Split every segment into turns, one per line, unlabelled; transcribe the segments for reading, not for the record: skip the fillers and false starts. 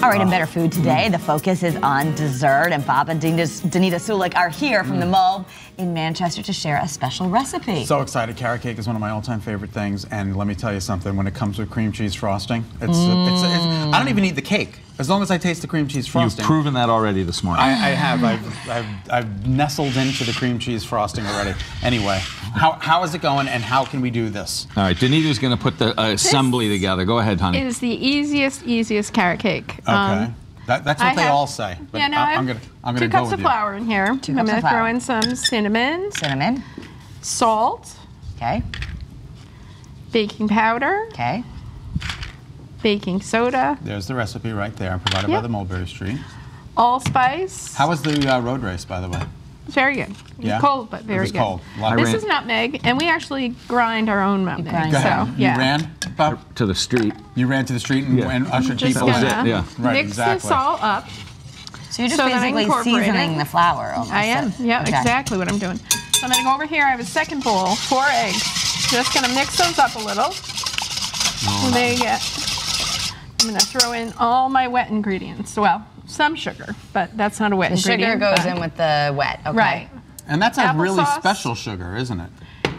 All right, in Better Food today, the focus is on dessert, and Bob and Danita Sulik are here from the Mulb in Manchester to share a special recipe.
So excited. Carrot cake is one of my all-time favorite things, and let me tell you something, when it comes with cream cheese frosting, I don't even eat the cake, as long as I taste the cream cheese frosting.
You've proven that already this morning.
I have. I've nestled into the cream cheese frosting already. Anyway, how is it going, and how can we do this?
All right, Danita's going to put the assembly together. Go ahead, honey.
It is the easiest carrot cake.
Okay. That's what they all say. But
yeah, no,
I'm gonna go with you.
2 cups of flour in here. I'm going to throw in some cinnamon.
Cinnamon.
Salt.
Okay.
Baking powder.
Okay.
Baking soda.
There's the recipe right there, provided by the Mulberry Street.
Allspice.
How was the road race, by the way?
Very good. It was cold, but very good.
It was cold.
This is nutmeg, and we actually grind our own nutmeg. So,
you ran
to the street.
You ran to the street and ushered
just
people in.
Yeah.
Right, mix this all up.
So you're just basically seasoning the flour almost.
I am. Yeah, exactly what I'm doing. So I'm going to go over here. I have a second bowl, 4 eggs. Just going to mix those up a little. And there you get. I'm going to throw in all my wet ingredients. Well, some sugar, but that's not a wet ingredient.
The sugar goes in with the wet. Okay.
Right.
And that's a really special sugar, isn't it?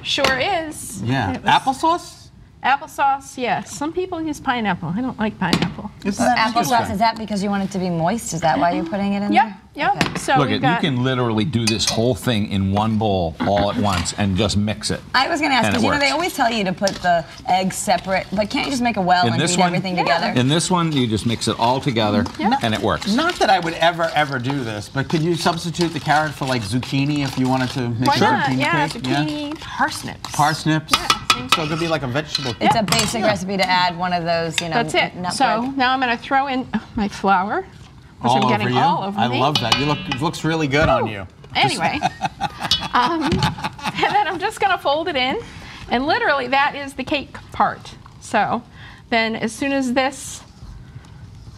Sure is.
Yeah. Applesauce?
Applesauce, yes. Some people use pineapple. I don't like pineapple.
Applesauce, is that because you want it to be moist? Is that why you're putting it in there?
Yeah.
Okay.
So
look, you can literally do this whole thing in one bowl all at once and just mix it.
I was going to ask, because you know they always tell you to put the eggs separate, but can't you just make a well and beat everything together?
In this one, you just mix it all together, and it works.
Not that I would ever do this, but could you substitute the carrot for like zucchini if you wanted to make a zucchini cake?
Zucchini, parsnips.
Parsnips? So it could be like a vegetable cake.
It's a basic recipe to add one of those, you know.
That's it. So now I'm going to throw in my flour. Which I'm getting all over me.
I love that. It looks really good on you.
Anyway. And then I'm just going to fold it in. And literally, that is the cake part. So then as soon as this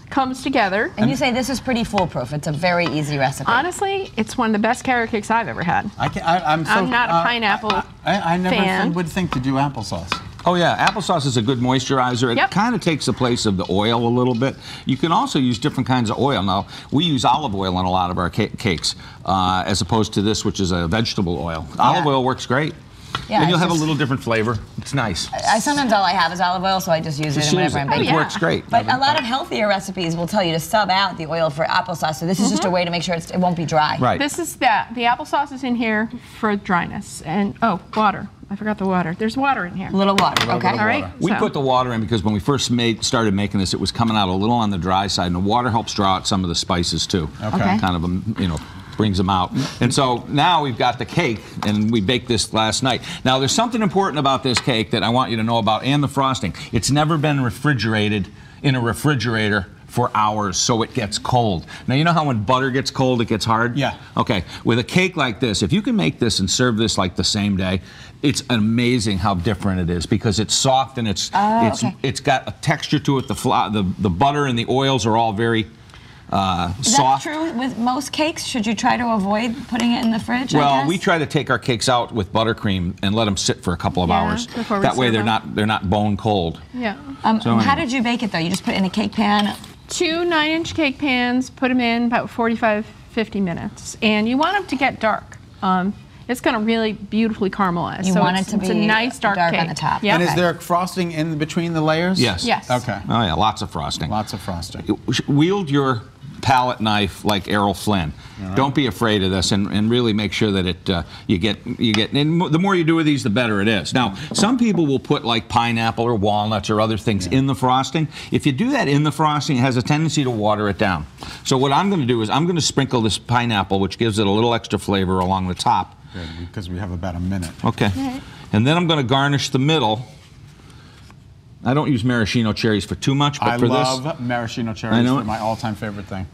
comes together.
And you say this is pretty foolproof. It's a very easy recipe.
Honestly, it's one of the best carrot cakes I've ever had.
I'm
not a pineapple
I never
fan.
would think to do applesauce.
Oh yeah, applesauce is a good moisturizer. It kind of takes the place of the oil a little bit. You can also use different kinds of oil. Now, we use olive oil in a lot of our cakes, as opposed to this, which is a vegetable oil. Olive oil works great. Yeah, and you'll have a little different flavor. It's nice.
Sometimes all I have is olive oil, so I just use it whenever I'm baking.
It works great.
But a lot of healthier recipes will tell you to sub out the oil for applesauce, so this is just a way to make sure it won't be dry.
Right.
This is that. The applesauce is in here for dryness. And, water. I forgot the water. There's water in here.
A little water, okay.
All right.
We put the water in because when we first started making this, it was coming out a little on the dry side, and the water helps draw out some of the spices too.
Okay.
Kind of, brings them out. And so now we've got the cake, and we baked this last night. Now there's something important about this cake that I want you to know about, and the frosting. It's never been refrigerated in a refrigerator for hours so it gets cold. Now you know how when butter gets cold it gets hard?
Yeah.
Okay, with a cake like this, if you can make this and serve this like the same day, it's amazing how different it is because it's soft and it's got a texture to it. The butter and the oils are all very soft.
Is that true with most cakes? Should you try to avoid putting it in the fridge?
Well, we try to take our cakes out with buttercream and let them sit for a couple of hours. That way they're not bone cold.
Yeah.
How did you bake it though? You just put it in a cake pan?
2 9-inch cake pans, put them in about 45-50 minutes. And you want them to get dark. It's going to really beautifully caramelize.
You want it to be
a nice dark cake
on the top.
Yeah.
And is there frosting in between the layers?
Yes.
Yes.
Okay.
Oh yeah, lots of frosting.
Lots of frosting.
Wield your palette knife like Errol Flynn. Right. Don't be afraid of this, and really make sure that you get. And the more you do with these, the better it is. Now, some people will put like pineapple or walnuts or other things in the frosting. If you do that in the frosting, it has a tendency to water it down. So what I'm going to do is I'm going to sprinkle this pineapple, which gives it a little extra flavor along the top.
Good, because we have about a minute.
Okay. And then I'm going to garnish the middle. I don't use maraschino cherries for too much, but for this...
I love maraschino cherries. They're my all-time favorite thing.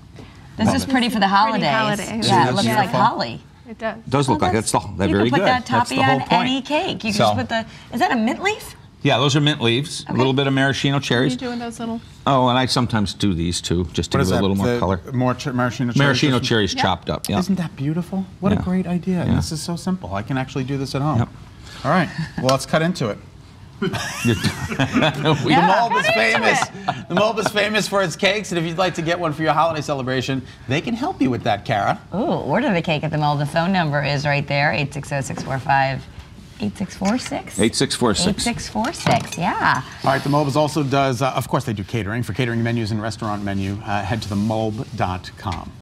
This is pretty for the holidays. Yeah, it looks like holly.
It does.
It does look like it's very good.
You can put that topping on
point.
any cake. You can just put is that a mint leaf?
Yeah, those are mint leaves. A little bit of maraschino cherries.
Are you doing those little?
Oh, and I sometimes do these too, just to give it a little more color.
More maraschino cherries?
Maraschino cherries chopped up, yeah.
Isn't that beautiful? What a great idea. And this is so simple. I can actually do this at home.
Yep.
All right, well, let's cut into it. The Mulb is famous. The Mulb is famous for its cakes, and if you'd like to get one for your holiday celebration, they can help you with that, Kara.
Ooh, order the cake at the Mulb. The phone number is right there, 860-645. 8646?
8646.
8646, yeah.
All right, the Mulb also does, of course, they do catering. For catering menus and restaurant menu, head to themulb.com.